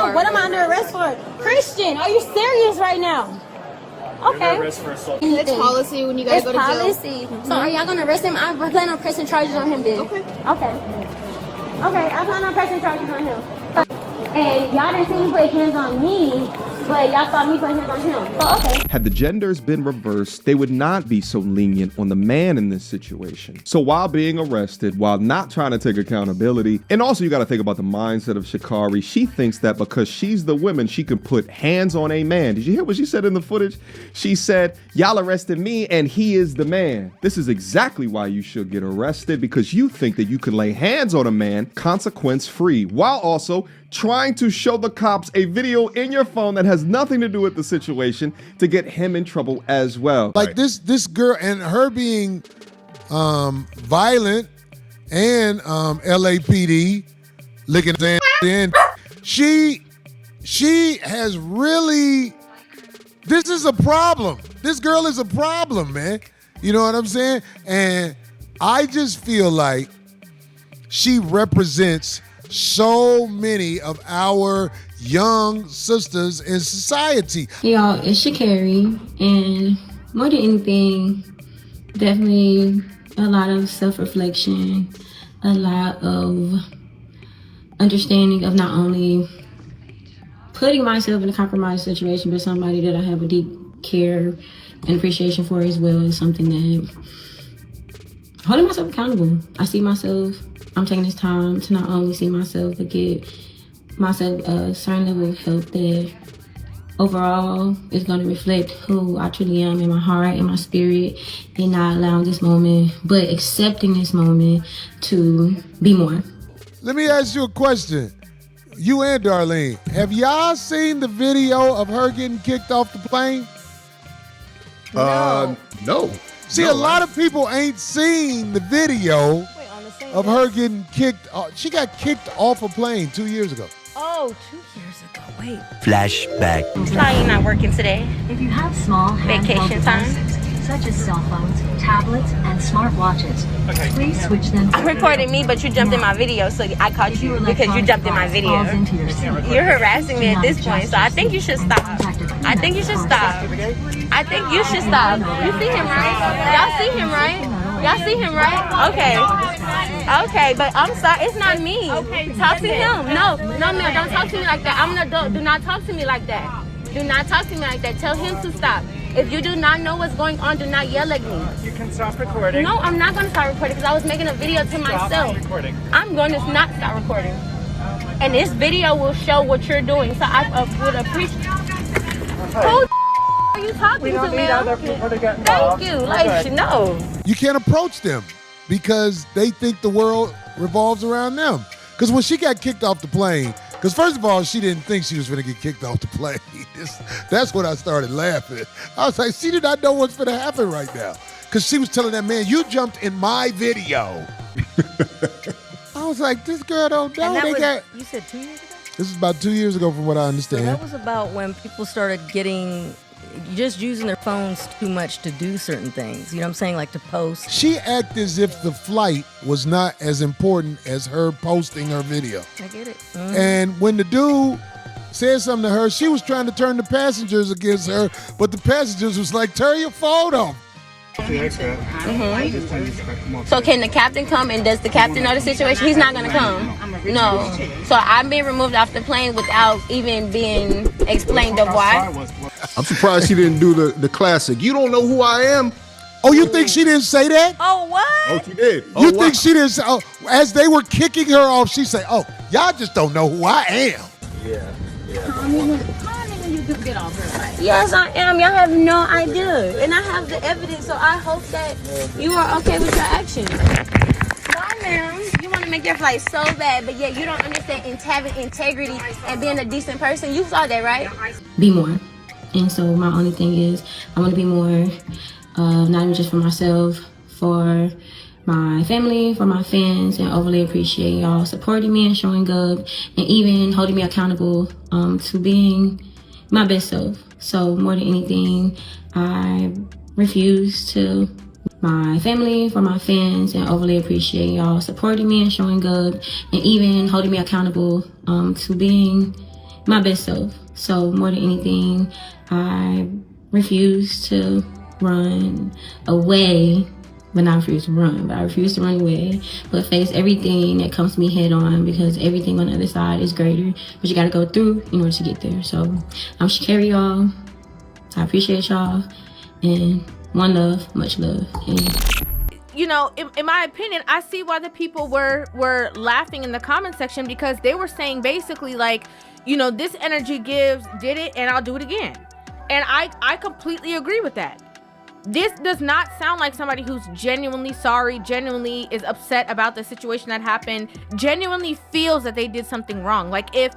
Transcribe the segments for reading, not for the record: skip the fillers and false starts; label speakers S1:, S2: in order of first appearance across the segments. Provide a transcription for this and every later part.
S1: sorry. What am I under arrest for? Christian, are you serious right now? Okay.
S2: It's policy when you guys go to jail.
S1: It's policy. So are y'all gonna arrest him? I plan on pressing charges on him then. Okay. Okay. Okay, I plan on pressing charges on him. And y'all didn't see me put hands on me, but y'all saw me put hands on him. So, okay.
S3: Had the genders been reversed, they would not be so lenient on the man in this situation. So while being arrested, while not trying to take accountability, and also you got to think about the mindset of Sha'Carri. She thinks that because she's the woman, she can put hands on a man. Did you hear what she said in the footage? She said, y'all arrested me and he is the man. This is exactly why you should get arrested, because you think that you can lay hands on a man consequence free, while also trying to show the cops a video in your phone that has nothing to do with the situation to get him in trouble as well.
S4: Like this girl and her being violent and LAPD licking his in. She has really, this is a problem. This girl is a problem, man. You know what I'm saying? And I just feel like she represents so many of our young sisters in society.
S5: Y'all, it's Sha'Carri, and more than anything, definitely a lot of self-reflection, a lot of understanding of not only putting myself in a compromised situation, but somebody that I have a deep care and appreciation for as well is something that holding myself accountable. I see myself, I'm taking this time to not only see myself, but get myself a certain level of help that overall is going to reflect who I truly am in my heart, in my spirit, and not allowing this moment, but accepting this moment to be more.
S4: Let me ask you a question. You and Darlene, have y'all seen the video of her getting kicked off the plane?
S3: No.
S4: See, a lot of people ain't seen the video of her getting kicked off. She got kicked off a plane 2 years ago.
S1: Oh, 2 years ago. Wait.
S6: Flashback.
S7: Why you not working today?
S8: If you have small
S7: Vacation time?
S8: such as cell phones, tablets, and smartwatches, please switch them to
S7: You recorded me, but you jumped in my video, so I caught you because you jumped in my video. You're harassing me at this point, so I think you should stop. I think you should stop. I think you should stop. You see him, right? Y'all see him, right? Y'all see him, right? Okay. Okay, but I'm sorry, it's not me. Talk to him. No, ma'am, don't talk to me like that. I'm an adult. Do not talk to me like that. Do not talk to me like that. Tell him to stop. If you do not know what's going on, do not yell at me.
S9: You can stop recording.
S7: No, I'm not going to stop recording because I was making a video to myself. I'm going to not stop recording. And this video will show what you're doing. So I would appreciate. Who are you talking to, man? Thank you. Like, no.
S4: You can't approach them because they think the world revolves around them. Because when she got kicked off the plane, because first of all, she didn't think she was going to get kicked off the plane. That's when I started laughing. I was like, she did not know what's going to happen right now. Because she was telling that man, you jumped in my video. I was like, this girl don't know.
S10: You said 2 years ago?
S4: This is about 2 years ago from what I understand.
S10: So that was about when people started getting, just using their phones too much to do certain things. You know what I'm saying? Like to post.
S4: She acted as if the flight was not as important as her posting her video.
S10: I get it.
S4: And when the dude said something to her, she was trying to turn the passengers against her, but the passengers was like, turn your phone off.
S7: So can the captain come, and does the captain know the situation? He's not going to come. No. So I'm being removed off the plane without even being explained of why.
S11: I'm surprised she didn't do the classic. You don't know who I am?
S4: Oh, you think she didn't say that?
S1: Oh, what?
S11: Oh, she did.
S4: You think she didn't say, oh, as they were kicking her off, she said, oh, y'all just don't know who I am.
S11: Yeah.
S7: Yes, I am. Y'all have no idea. And I have the evidence, so I hope that you are okay with your actions. Why, ma'am? You want to make your flight so bad, but yet you don't understand having integrity and being a decent person. You saw that, right?
S5: Be more. And so my only thing is I want to be more, not even just for myself, for my family, for my fans, and overly appreciate y'all supporting me and showing up and even holding me accountable to being my best self. So more than anything, I refuse to. My family, for my fans, and overly appreciate y'all supporting me and showing up and even holding me accountable to being my best self. So more than anything, I refuse to run away. But not refuse to run, but I refuse to run away, but face everything that comes to me head on, because everything on the other side is greater, but you gotta go through in order to get there. So I'm Sha'Carri, y'all. I appreciate y'all, and one love, much love. And
S7: you know, in my opinion, I see why the people were laughing in the comment section, because they were saying basically like, you know, this energy gives, did it, and I'll do it again. And I completely agree with that. This does not sound like somebody who's genuinely sorry, genuinely is upset about the situation that happened, genuinely feels that they did something wrong. Like if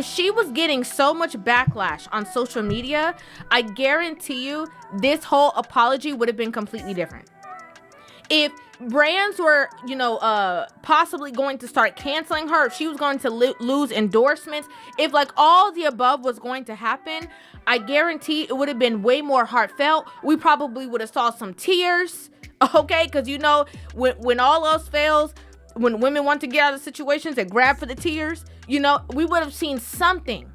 S7: she was getting so much backlash on social media, I guarantee you this whole apology would have been completely different. If brands were, you know, possibly going to start canceling her, if she was going to lose endorsements, if like all the above was going to happen, I guarantee it would have been way more heartfelt. We probably would have saw some tears, okay? Because you know, when all else fails, when women want to get out of situations, they grab for the tears. You know, we would have seen something.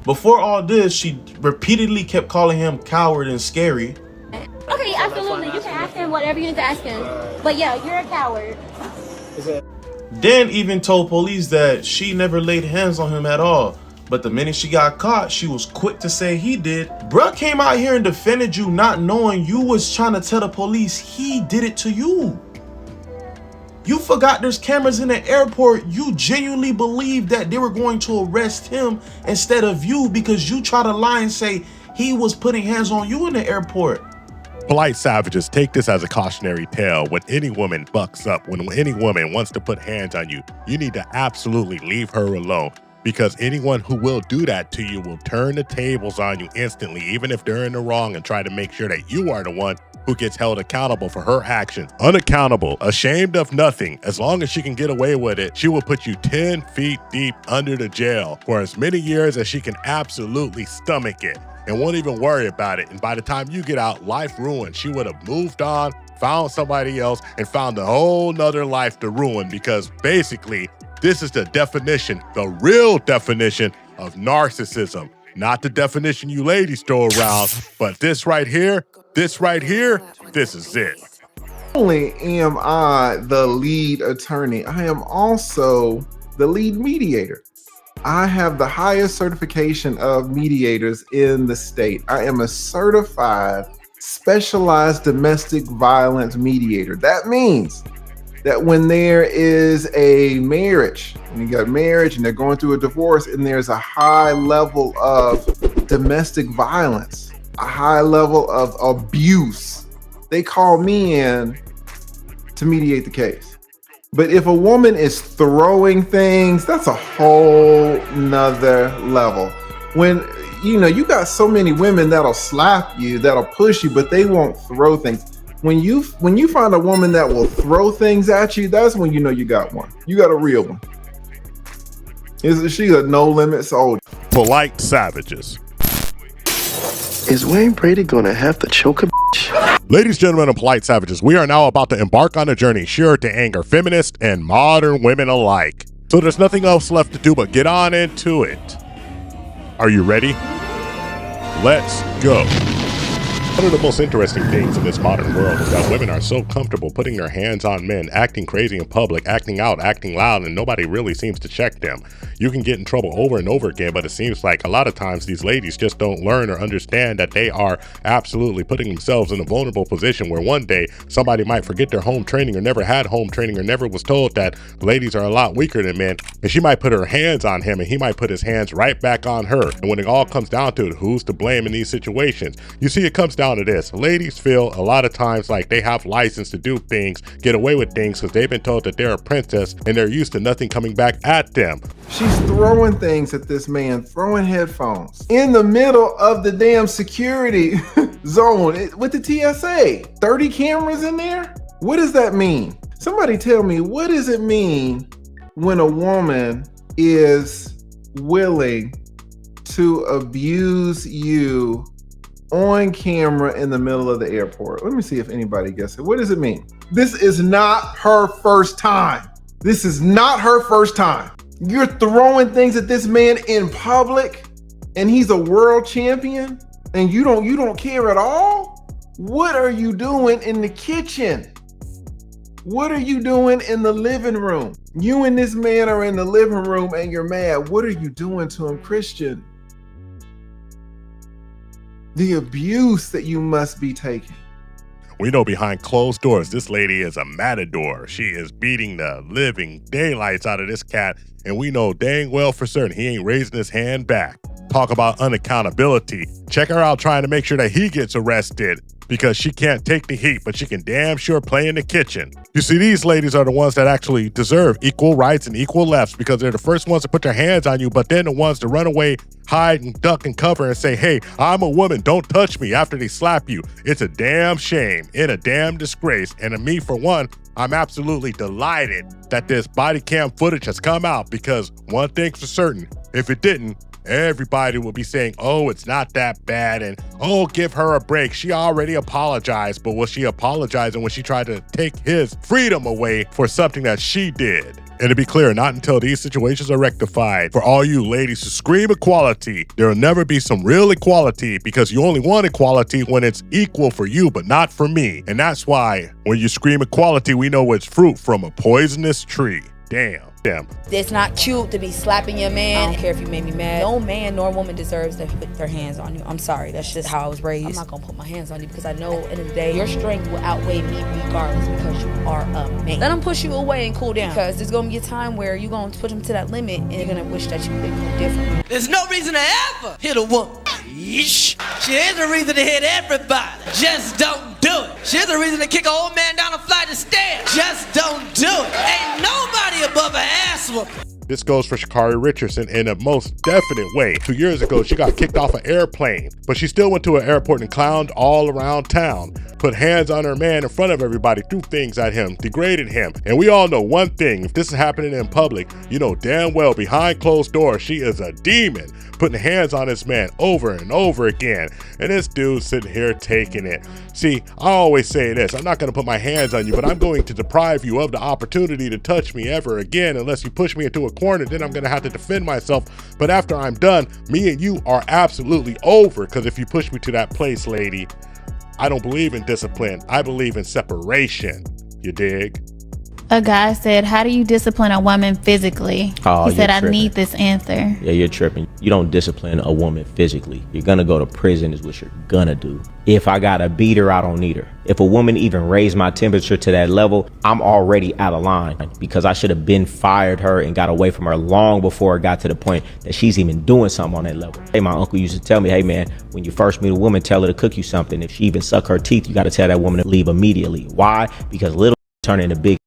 S6: Before all this, she repeatedly kept calling him coward and scary.
S1: Okay, absolutely. You can ask him whatever you need to ask him. But yeah, you're a coward.
S6: Then even told police that she never laid hands on him at all. But the minute she got caught, she was quick to say he did. Bruh came out here and defended you, not knowing you was trying to tell the police he did it to you. You forgot there's cameras in the airport. You genuinely believed that they were going to arrest him instead of you, because you try to lie and say he was putting hands on you in the airport.
S9: Polite savages, take this as a cautionary tale. When any woman bucks up, when any woman wants to put hands on you, you need to absolutely leave her alone. Because anyone who will do that to you will turn the tables on you instantly, even if they're in the wrong, and try to make sure that you are the one who gets held accountable for her actions. Unaccountable, ashamed of nothing. As long as she can get away with it, she will put you 10 feet deep under the jail for as many years as she can absolutely stomach it, and won't even worry about it. And by the time you get out, life ruined. She would have moved on, found somebody else, and found a whole nother life to ruin, because basically, this is the definition, the real definition of narcissism. Not the definition you ladies throw around, but this right here, this is it.
S12: Not only am I the lead attorney, I am also the lead mediator. I have the highest certification of mediators in the state. I am a certified, specialized domestic violence mediator. That means that when there is a marriage, and you got marriage and they're going through a divorce, and there's a high level of domestic violence, a high level of abuse, they call me in to mediate the case. But if a woman is throwing things, that's a whole nother level. When, you know, you got so many women that'll slap you, that'll push you, but they won't throw things. When you find a woman that will throw things at you, that's when you know you got one. You got a real one. She's a no limit soldier.
S9: Polite savages.
S13: Is Wayne Brady gonna have to choke a bitch?
S9: Ladies, gentlemen, and polite savages, we are now about to embark on a journey sure to anger feminists and modern women alike. So there's nothing else left to do but get on into it. Are you ready? Let's go. One of the most interesting things in this modern world is that women are so comfortable putting their hands on men, acting crazy in public, acting out, acting loud, and nobody really seems to check them. You can get in trouble over and over again, but it seems like a lot of times these ladies just don't learn or understand that they are absolutely putting themselves in a vulnerable position where one day somebody might forget their home training or never had home training or never was told that ladies are a lot weaker than men, and she might put her hands on him and he might put his hands right back on her. And when it all comes down to it, who's to blame in these situations? You see, it comes down to this. Ladies feel a lot of times like they have license to do things, get away with things, because they've been told that they're a princess and they're used to nothing coming back at them.
S12: She's throwing things at this man, throwing headphones in the middle of the damn security zone with the TSA. 30 cameras in there? What does that mean? Somebody tell me, what does it mean when a woman is willing to abuse you on camera in the middle of the airport? Let me see if anybody gets it. What does it mean? This is not her first time. This is not her first time. You're throwing things at this man in public, and he's a world champion, and you don't care at all? What are you doing in the kitchen? What are you doing in the living room? You and this man are in the living room and you're mad. What are you doing to him, Christian? The abuse that you must be taking.
S9: We know behind closed doors, this lady is a matador. She is beating the living daylights out of this cat, and we know dang well for certain he ain't raising his hand back. Talk about unaccountability. Check her out trying to make sure that he gets arrested because she can't take the heat, but she can damn sure play in the kitchen. You see, these ladies are the ones that actually deserve equal rights and equal lefts because they're the first ones to put their hands on you, but then the ones to run away, hide and duck and cover and say, hey, I'm a woman, don't touch me after they slap you. It's a damn shame and a damn disgrace. And to me, for one, I'm absolutely delighted that this body cam footage has come out because one thing's for certain, if it didn't, everybody will be saying, oh, it's not that bad, and oh, give her a break. She already apologized, but was she apologizing when she tried to take his freedom away for something that she did? And to be clear, not until these situations are rectified, for all you ladies who scream equality, there will never be some real equality because you only want equality when it's equal for you, but not for me. And that's why when you scream equality, we know it's fruit from a poisonous tree. Damn.
S14: It's not cute to be slapping your man. I don't care if you made me mad. No man nor woman deserves to put their hands on you. I'm sorry, that's just how I was raised. I'm not gonna put my hands on you because I know at the end of the day, your strength will outweigh me regardless because you are a man. Let them push you away and cool down because there's gonna be a time where you're gonna push them to that limit and you're gonna wish that you could do different.
S15: There's no reason to ever hit a woman. She has a reason to hit everybody. Just don't do it. She has a reason to kick an old man down a flight of stairs. Just don't do it. Ain't nobody above an ass whooping.
S9: This goes for Sha'Carri Richardson in a most definite way. 2 years ago, she got kicked off an airplane, but she still went to an airport and clowned all around town, put hands on her man in front of everybody, threw things at him, degraded him. And we all know one thing, if this is happening in public, you know damn well behind closed doors, she is a demon, putting hands on this man over and over again. And this dude sitting here taking it. See, I always say this, I'm not gonna put my hands on you, but I'm going to deprive you of the opportunity to touch me ever again unless you push me into a corner, then I'm gonna have to defend myself. But after I'm done, me and you are absolutely over, because if you push me to that place, lady, I don't believe in discipline. I believe in separation. You dig?
S16: A guy said, how do you discipline a woman physically?
S17: Oh,
S16: he said, I need this answer.
S17: Yeah, you're tripping. You don't discipline a woman physically. You're gonna go to prison is what you're gonna do. If I gotta beat her, I don't need her. If a woman even raised my temperature to that level, I'm already out of line because I should have been fired her and got away from her long before it got to the point that she's even doing something on that level. Hey, my uncle used to tell me, hey man, when you first meet a woman, tell her to cook you something. If she even suck her teeth, you gotta tell that woman to leave immediately. Why? Because little turn into big.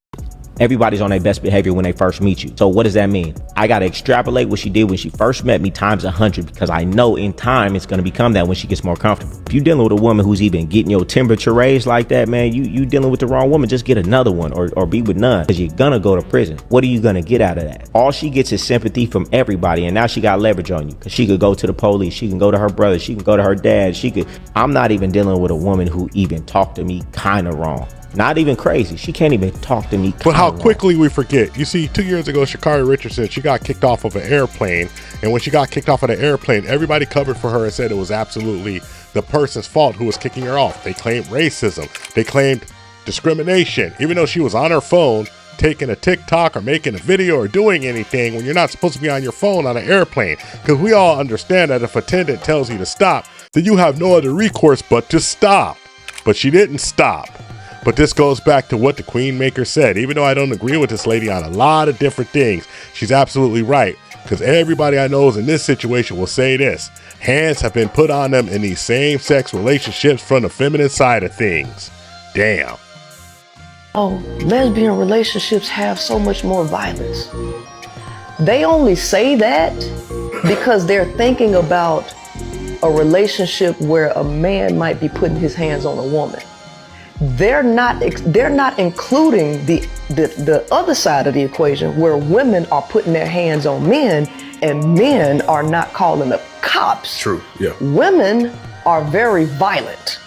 S17: Everybody's on their best behavior when they first meet you. So what does that mean? I got to extrapolate what she did when she first met me times 100 because I know in time it's going to become that when she gets more comfortable. If you're dealing with a woman who's even getting your temperature raised like that, man, you dealing with the wrong woman. Just get another one or be with none because you're going to go to prison. What are you going to get out of that? All she gets is sympathy from everybody, and now she got leverage on you because she could go to the police. She can go to her brother. She can go to her dad. I'm not even dealing with a woman who even talked to me kind of wrong. Not even crazy. She can't even talk to me.
S9: But how quickly we forget. You see, 2 years ago, Sha'Carri Richardson, she got kicked off of an airplane. And when she got kicked off of the airplane, everybody covered for her and said it was absolutely the person's fault who was kicking her off. They claimed racism. They claimed discrimination. Even though she was on her phone, taking a TikTok or making a video or doing anything when you're not supposed to be on your phone on an airplane. Because we all understand that if a attendant tells you to stop, then you have no other recourse but to stop. But she didn't stop. But this goes back to what the Queenmaker said. Even though I don't agree with this lady on a lot of different things, she's absolutely right. Because everybody I know is in this situation will say this. Hands have been put on them in these same-sex relationships from the feminine side of things. Damn.
S18: Oh, lesbian relationships have so much more violence. They only say that because they're thinking about a relationship where a man might be putting his hands on a woman. They're not including the other side of the equation where women are putting their hands on men and men are not calling the cops.
S11: True, yeah.
S18: Women are very violent.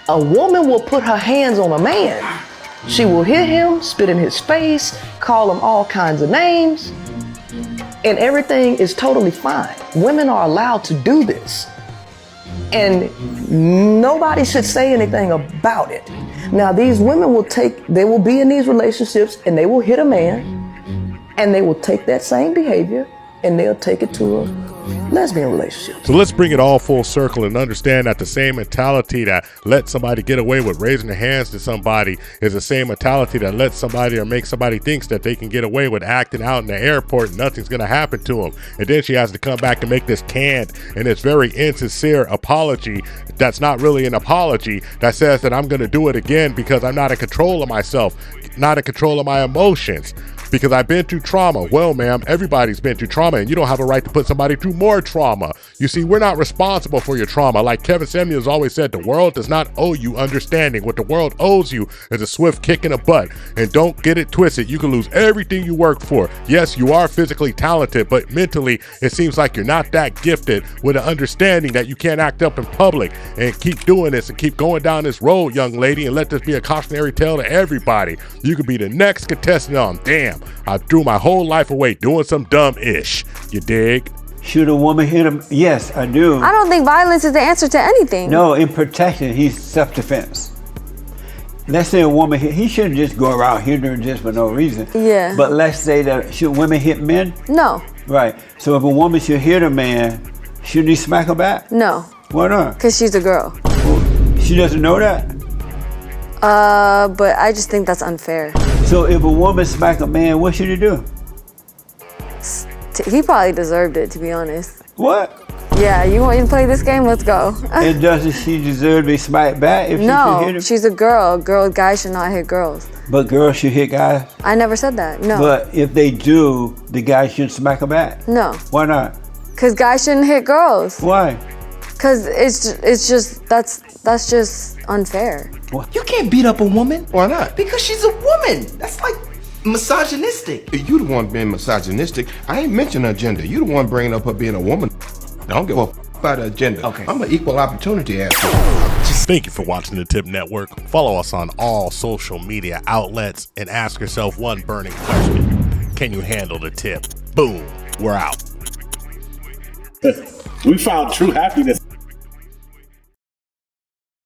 S18: A woman will put her hands on a man. She will hit him, spit in his face, call him all kinds of names. and everything is totally fine. Women are allowed to do this. And nobody should say anything about it. Now, these women they will be in these relationships and they will hit a man and they will take that same behavior and they'll take it to a lesbian relationship.
S9: So let's bring it all full circle and understand that the same mentality that let somebody get away with raising their hands to somebody is the same mentality that lets somebody or makes somebody thinks that they can get away with acting out in the airport and nothing's going to happen to them. And then she has to come back and make this canned and it's very insincere apology that's not really an apology that says that I'm going to do it again because I'm not in control of myself, not in control of my emotions. Because I've been through trauma. Well, ma'am, everybody's been through trauma, and you don't have a right to put somebody through more trauma. You see, we're not responsible for your trauma. Like Kevin Samuels always said, the world does not owe you understanding. What the world owes you is a swift kick in the butt. And don't get it twisted. You can lose everything you work for. Yes, you are physically talented, but mentally, it seems like you're not that gifted with an understanding that you can't act up in public. And keep doing this and keep going down this road, young lady, and let this be a cautionary tale to everybody. You could be the next contestant on Damn, I threw my whole life away doing some dumb-ish. You dig?
S19: Should a woman hit him? Yes, I do.
S20: I don't think violence is the answer to anything.
S19: No, in protection, he's self-defense. Let's say a woman he shouldn't just go around hitting her just for no reason.
S20: Yeah.
S19: But let's say that should women hit men?
S20: No.
S19: Right. So if a woman should hit a man, shouldn't he smack her back?
S20: No.
S19: Why not?
S20: Because she's a girl.
S19: Well, she doesn't know that?
S20: But I just think that's unfair.
S19: So if a woman smack a man, what should he do?
S20: He probably deserved it, to be honest.
S19: What?
S20: Yeah, you want to play this game? Let's go.
S19: And doesn't she deserve to be smacked back if she should hit him?
S20: She's a girl. Guys should not hit girls.
S19: But girls should hit guys?
S20: I never said that, no.
S19: But if they do, the guy shouldn't smack her back?
S20: No.
S19: Why not?
S20: Because guys shouldn't hit girls.
S19: Why?
S20: Because it's just, that's just unfair.
S19: What?
S21: You can't beat up a woman.
S11: Why not?
S21: Because she's a woman. That's like misogynistic.
S11: You the one being misogynistic. I ain't mentioning her gender. You the one bringing up her being a woman. I don't give a about her gender. Okay. I'm an equal opportunity asshole.
S9: Thank you for watching the TIP Network. Follow us on all social media outlets and ask yourself one burning question. Can you handle the tip? Boom. We're out.
S22: We found true happiness